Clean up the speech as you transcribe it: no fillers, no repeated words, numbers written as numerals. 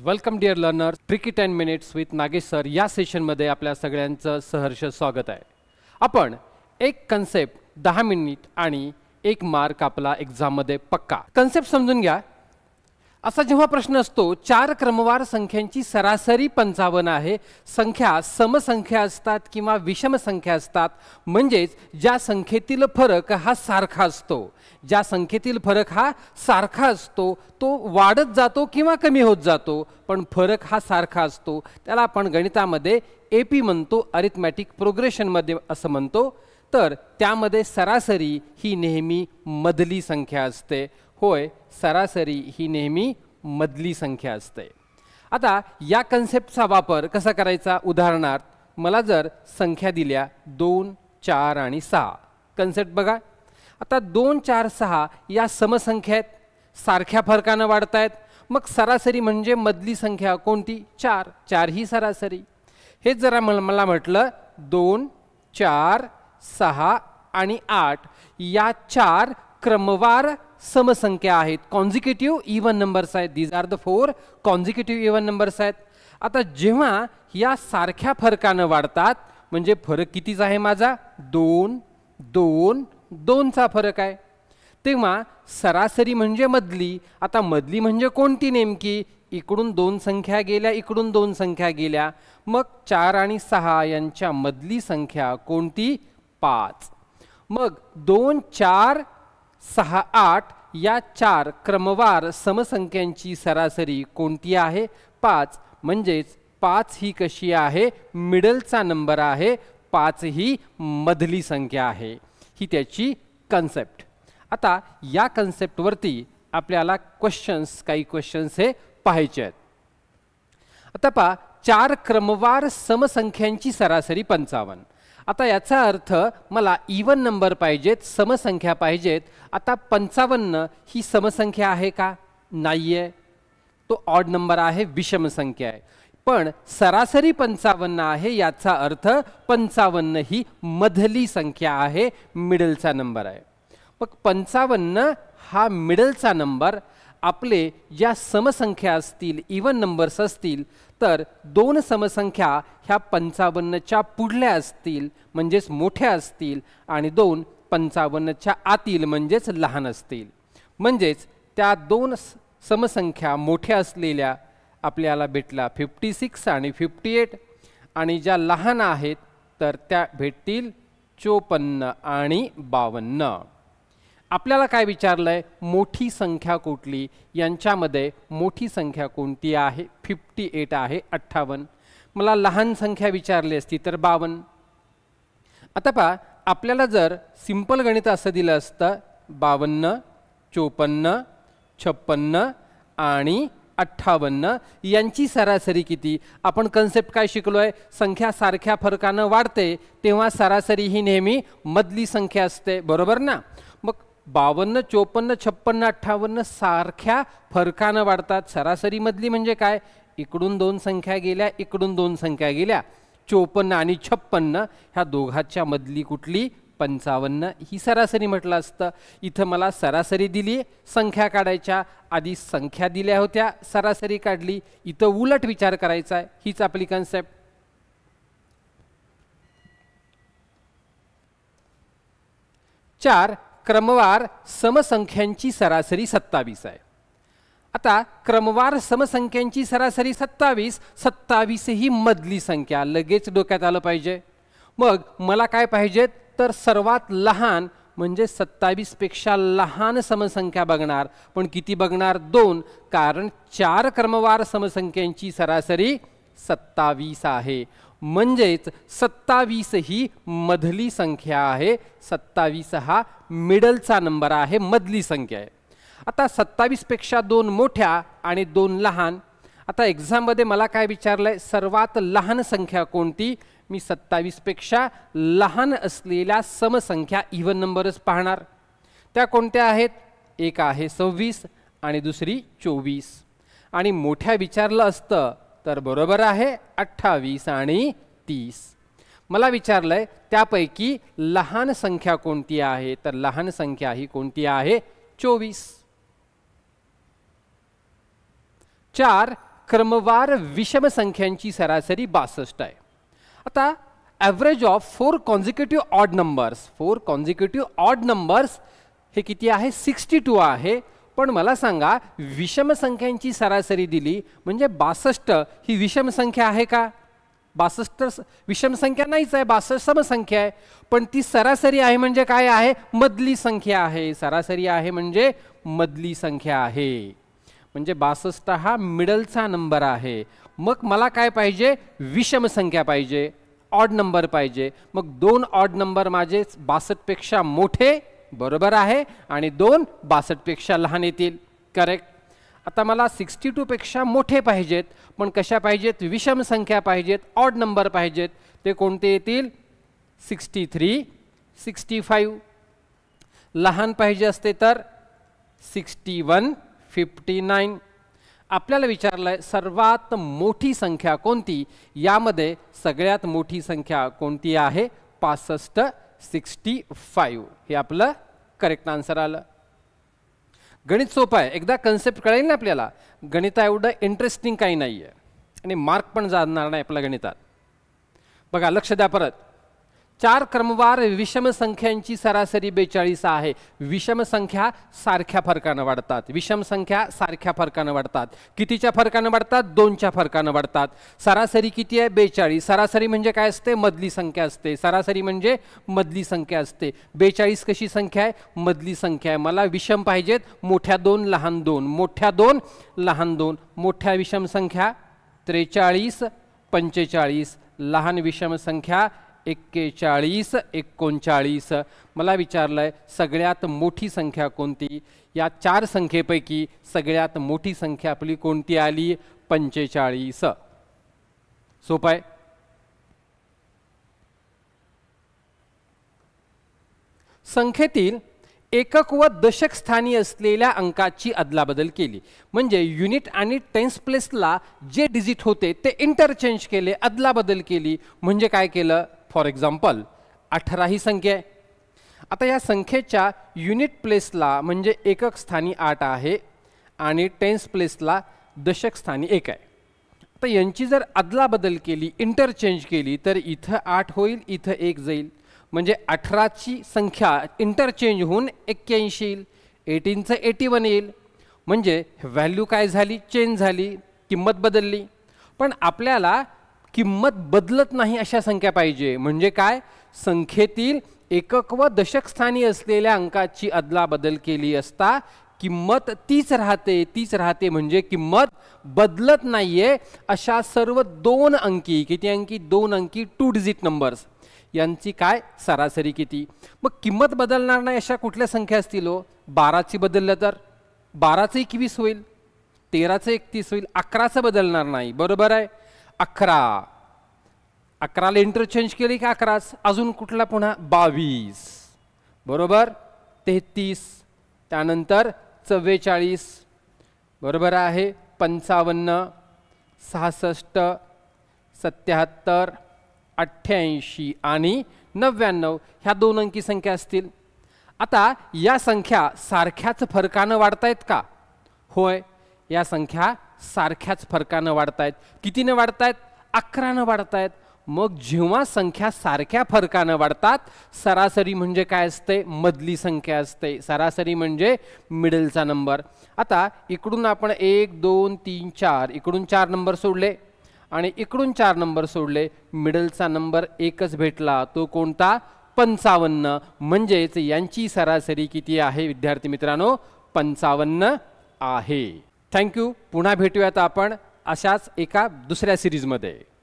Welcome dear learners, tricky 10 minutes with Nagesh sir या सेशनमध्ये आपल्या सगळ्यांचं सहर्ष स्वागत आहे. आपण एक कन्सेप्ट 10 मिनिट आणि 1 मार्क आपला एक्झाममध्ये पक्का. कन्सेप्ट समजून घ्या. असा जेव्हा प्रश्न असतो 4 क्रमवार संख्यांची सरासरी 55 आहे, संख्या समसंख्या असतात किंवा विषम संख्या असतात, म्हणजेच ज्या संख्येतील फरक हा सारखा असतो, ज्या संख्येतील फरक हा सारखा असतो तो वाढत जातो किंवा कमी होत जातो, पण फरक हा सारखा असतो, त्याला आपण गणितामध्ये एपी म्हणतो, अरिथमॅटिक प्रोग्रेशनमध्ये असं म्हणतो. तर त्यामध्ये सरासरी ही नेहमी मधली संख्या असते. होय, सरासरी ही नेहमी मधली संख्या असते. आता या कन्सेप्टचा वापर कसा करायचा? उदाहरणार्थ मला जर संख्या दिल्या 2, 4 आणि 6, कन्सेप्ट बघा. आता 2, 4, 6 या समसंख्या आहेत, सारख्या फरकानं वाढत आहेत. मग सरासरी म्हणजे मधली संख्या कोणती? 4. 4 ही सरासरी. हे जरा मला म्हटलं 2, 4, 6 आणि 8 या 4 क्रमवार समसंख्या आहेत, कॉन्झिक्युटिव्ह इव्हन नंबर्स आहेत. These are the 4 consecutive even numbers आहेत. आता जेव्हा या सारख्या फरकानं वाढतात, म्हणजे फरक कितीचा आहे माझा? 2, 2, 2चा फरक आहे, तेव्हा सरासरी म्हणजे मधली. आता मधली म्हणजे कोणती नेमकी? इकडून 2 संख्या गेल्या, इकडून 2 संख्या गेल्या, मग 4 आणि 6 यांच्या मधली संख्या कोणती? 5. मग 2, 4, 6, 8 या 4 क्रमवार समसंख्यांची सरासरी कोणती आहे? 5. म्हणजेच 5 ही कशी आहे? मिडलचा नंबर आहे. 5 ही मधली संख्या आहे. ही त्याची कन्सेप्ट. आता या कन्सेप्टवरती आपल्याला काही क्वेश्चन्स हे पाहायचे आहेत. आता पहा, 4 क्रमवार समसंख्यांची सरासरी 55. आता याचा अर्थ मला इव्हन नंबर पाहिजेत, समसंख्या पाहिजेत. आता 55 ही समसंख्या आहे का? नाही आहे, तो ऑड नंबर आहे, विषम संख्या आहे. पण सरासरी 55 आहे, याचा अर्थ 55 ही मधली संख्या आहे, मिडलचा नंबर आहे. मग 55 हा मिडलचा नंबर. आपले ज्या समसंख्या असतील, इव्हन नंबर्स असतील, तर 2 समसंख्या ह्या 55च्या पुढल्या असतील म्हणजेच मोठ्या असतील, आणि 2 55च्या आतील म्हणजेच लहान असतील. म्हणजेच त्या 2 समसंख्या मोठ्या असलेल्या आपल्याला भेटला 56 आणि 58, आणि ज्या लहान आहेत तर त्या भेटतील 54 आणि 52. आपल्याला काय विचारलंय? मोठी संख्या कुठली? यांच्यामध्ये मोठी संख्या कोणती आहे? 58 आहे, 58. मला लहान संख्या विचारली असती तर 52. आता पहा, आपल्याला जर सिंपल गणित असं दिलं असतं 52, 54, 56 आणि 58 यांची सरासरी किती? आपण कन्सेप्ट काय शिकलोय? संख्या सारख्या फरकानं वाढते तेव्हा सरासरी ही नेहमी मधली संख्या असते, बरोबर ना? मग 52, 54, 56, 58 सारख्या फरकानं वाढतात. सरासरी मधली म्हणजे काय? इकडून 2 संख्या गेल्या, इकडून 2 संख्या गेल्या. 54 आणि 56 ह्या दोघांच्या मधली कुठली? 55 ही सरासरी म्हटलं असतं. इथं मला सरासरी दिली, संख्या काढायच्या. आधी संख्या दिल्या होत्या, सरासरी काढली. इथं उलट विचार करायचा आहे. हीच आपली कन्सेप्ट. 4 क्रमवार समसंख्यांची सरासरी 27 आहे. आता क्रमवार समसंख्यांची सरासरी 27, 27 ही मधली संख्या. लगेच डोक्यात आलं पाहिजे. मग मला काय पाहिजेत? तर सर्वात लहान म्हणजे 27 पेक्षा लहान समसंख्या बघणार. पण किती बघणार? 2. कारण 4 क्रमवार समसंख्यांची सरासरी 27 आहे. म्हणजेच 27 ही मधली संख्या आहे. 27 हा मिडलचा नंबर आहे, मधली संख्या आहे. आता 27 पेक्षा 2 मोठ्या आणि 2 लहान. आता एक्झाममध्ये मला काय विचारलंय? सर्वात लहान संख्या कोणती? मी 27 पेक्षा लहान असलेल्या समसंख्या इव्हन नंबरच पाहणार. त्या कोणत्या आहेत? एक आहे 26 आणि दुसरी 24. आणि मोठ्या विचारलं असतं तर बरोबर आहे 28 आणि 30. मला विचारलंय त्यापैकी लहान संख्या कोणती आहे? तर लहान संख्या ही कोणती आहे? 24. 4 क्रमवार विषम संख्यांची सरासरी 62 आहे. आता average of 4 consecutive odd numbers, 4 consecutive odd numbers हे किती आहे? 62 आहे. पण मला सांगा, विषम संख्यांची सरासरी दिली म्हणजे 62 ही विषम संख्या आहे का? 62 विषम संख्या नाहीच आहे, 62 समसंख्या आहे. पण ती सरासरी आहे म्हणजे काय आहे? मधली संख्या आहे. सरासरी आहे म्हणजे मधली संख्या आहे. म्हणजे 62 हा मिडलचा नंबर आहे. मग मला काय पाहिजे? विषम संख्या पाहिजे, ऑड नंबर पाहिजे. मग 2 ऑड नंबर माझे 62 पेक्षा मोठे, बरोबर आहे, आणि 2 62 पेक्षा लहान येतील. करेक्ट. आता मला 62 पेक्षा मोठे पाहिजेत, पण कशा पाहिजेत? विषम संख्या पाहिजेत, ऑड नंबर पाहिजेत. ते कोणते येतील? 63, 65. लहान पाहिजे असते तर 61, 59. आपल्याला विचारलंय सर्वात मोठी संख्या कोणती? यामध्ये सगळ्यात मोठी संख्या कोणती आहे? 65, 65. हे आपलं करेक्ट आन्सर आलं. गणित सोपं आहे, एकदा कन्सेप्ट कळेल ना आपल्याला. गणिता एवढं इंटरेस्टिंग काही नाही आहे आणि मार्क पण जाणार नाही आपल्या गणितात. बघा, लक्ष द्या परत. 4 क्रमवार विषम संख्यांची सरासरी 42 आहे. विषम संख्या सारख्या फरकानं वाढतात. विषम संख्या सारख्या फरकानं वाढतात. कितीच्या फरकानं वाढतात? 2च्या फरकानं वाढतात. सरासरी किती आहे? 42. सरासरी म्हणजे काय असते? मधली संख्या असते. सरासरी म्हणजे मधली संख्या असते. 42 कशी संख्या आहे? मधली संख्या आहे. मला विषम पाहिजेत, मोठ्या 2 लहान 2, मोठ्या 2 लहान 2. मोठ्या विषम संख्या 43, 45. लहान विषम संख्या 41, 39. मला विचारलंय सगळ्यात मोठी संख्या कोणती? या 4 संख्येपैकी सगळ्यात मोठी संख्या आपली कोणती आली? 45. सोपं आहे. संख्येतील एकक व दशक स्थानी असलेल्या अंकाची अदलाबदल केली. म्हणजे युनिट आणि टेन्स प्लेसला जे डिजिट होते ते इंटरचेंज केले, अदलाबदल केली. म्हणजे काय केलं? फॉर एक्झाम्पल 18 ही संख्या आहे. आता या संख्येच्या युनिट प्लेसला म्हणजे एकक स्थानी 8 आहे आणि टेन्स प्लेसला दशक स्थानी 1 आहे. आता यांची जर अदलाबदल केली, इंटरचेंज केली, तर इथं 8 होईल, इथं 1 जाईल. म्हणजे 18ची संख्या इंटरचेंज होऊन 81 येईल, 18चं 81 येईल. म्हणजे व्हॅल्यू काय झाली? चेंज झाली, किंमत बदलली. पण आपल्याला किंमत बदलत नाही अशा संख्या पाहिजे. म्हणजे काय? संख्येतील एकक व दशक स्थानी असलेल्या अंकाची अदलाबदल केली असता किंमत तीच राहते. तीच राहते म्हणजे किंमत बदलत नाहीये. अशा सर्व 2 अंकी, किती अंकी? 2 अंकी 2 डिजिट नंबर्स, यांची काय सरासरी किती? मग किंमत बदलणार नाही अशा कुठल्या संख्या असतील? 12ची बदललं तर 12चं 21 होईल, 13चं 31 होईल. 11चं बदलणार नाही, बरोबर आहे. 11ला इंटरचेंज केली की 11च. अजून कुठला? पुन्हा 22, बरोबर. 33, त्यानंतर 44, बरोबर आहे. 55, 66, 77, 88 आणि 99 ह्या 2 अंकी संख्या असतील. आता या संख्या सारख्याच फरकानं वाढतायत का? होय, या संख्या सारख्याच फरकानं वाढतायत. कितीने वाढतायत? 11नं वाढतायत. मग जेव्हा संख्या सारख्या फरकानं वाढतात, सरासरी म्हणजे काय असते? मधली संख्या असते. सरासरी म्हणजे मिडलचा नंबर. आता इकडून आपण 1, 2, 3, 4 इकडून 4 नंबर सोडले आणि इकडून 4 नंबर सोडले. मिडलचा नंबर एकच भेटला. तो कोणता? 55. म्हणजेच यांची सरासरी किती आहे विद्यार्थी मित्रांनो? 55 आहे. थँक्यू. पुन्हा भेटूयात आपण अशाच एका दुसऱ्या सिरीजमध्ये.